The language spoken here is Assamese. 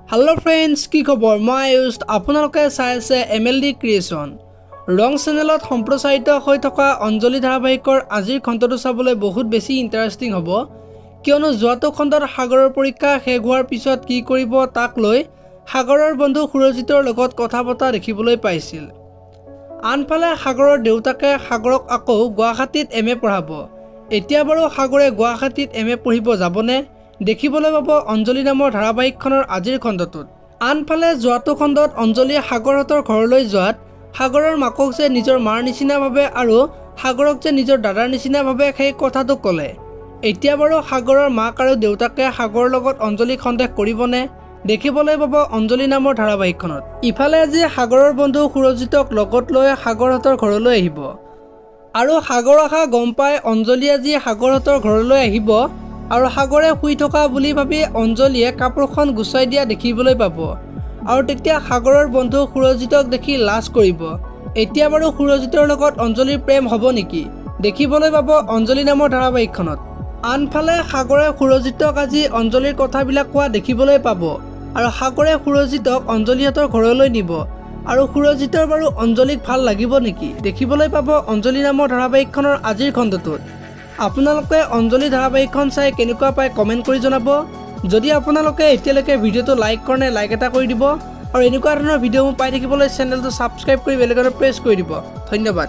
हेलो फ्रेंड्स की खबर मैं आयुष आपलोके चाइছে MLD क्रिएशन रंग चेनेলত सम्प्रचारित হৈ থকা অঞ্জলি ধাৰাবাহিকৰ আজিৰ খণ্ডটো চাবলৈ বহুত বেছি ইন্টাৰেষ্টিং হ'ব কিয়নো যোৱাটো খণ্ডৰ সাগৰৰ পৰীক্ষা শেষ হোৱাৰ পিছত কি কৰিব তাক লৈ সাগৰৰ বন্ধু সুৰজিতৰ লগত কথা পতা দেখিবলৈ পাইছিল আনফালে সাগৰৰ দেউতাকে সাগৰক আকৌ গুৱাহাটীত MA পঢ়াব এতিয়া বাৰু সাগৰে গুৱাহাটীত MA পঢ়িব যাবনে দেখিবলৈ পাব অঞ্জলি নামৰ ধাৰাবাহিকখনৰ আজিৰ খণ্ডটোত আনফালে যোৱাটো খণ্ডত অঞ্জলি সাগৰহতৰ ঘৰলৈ যোৱাত সাগৰৰ মাকক যে নিজৰ মাৰ নিচিনা ভাবে আৰু সাগৰক যে নিজৰ দাদাৰ নিচিনা ভাবে সেই কথাটো ক'লে এতিয়া বাৰু সাগৰৰ মাক আৰু দেউতাকে সাগৰৰ লগত অঞ্জলি সন্দেহ কৰিবনে দেখিবলৈ পাব অঞ্জলি নামৰ ধাৰাবাহিকখনত ইফালে আজি সাগৰৰ বন্ধু সুৰজিতক লগত লৈ সাগৰহতৰ ঘৰলৈ আহিব আৰু সাগৰ আহা গম পাই অঞ্জলি আজি সাগৰহতৰ ঘৰলৈ আহিব আৰু সাগৰে শুই থকা বুলি ভাবি অঞ্জলিয়ে কাপোৰখন গুছাই দিয়া দেখিবলৈ পাব আৰু তেতিয়া সাগৰৰ বন্ধু সুৰজিতক দেখি লাজ কৰিব এতিয়া বাৰু সুৰজিতৰ লগত অঞ্জলিৰ প্ৰেম হ'ব নেকি দেখিবলৈ পাব অঞ্জলি নামৰ ধাৰাবাহিকখনত আনফালে সাগৰে সুৰজিতক আজি অঞ্জলিৰ কথাবিলাক কোৱা দেখিবলৈ পাব আৰু সাগৰে সুৰজিতক অঞ্জলিহতৰ ঘৰলৈ নিব আৰু সুৰজিতৰ বাৰু অঞ্জলিক ভাল লাগিব নেকি দেখিবলৈ পাব অঞ্জলি নামৰ ধাৰাবাহিকখনৰ আজিৰ খণ্ডটোত আপোনালোকে অঞ্জলি ধাৰাবাহিকখন চাই কেনেকুৱা পায় কমেন্ট কৰি জনাব যদি আপোনালোকে এতিয়ালৈকে ভিডিওটো লাইক কৰে লাইক এটা কৰি দিব আৰু এনেকুৱা ধৰণৰ ভিডিও পাই থাকিবলৈ চেনেলটো সাবস্ক্ৰাইব কৰি বেল আইকন প্ৰেছ কৰি দিব ধন্যবাদ।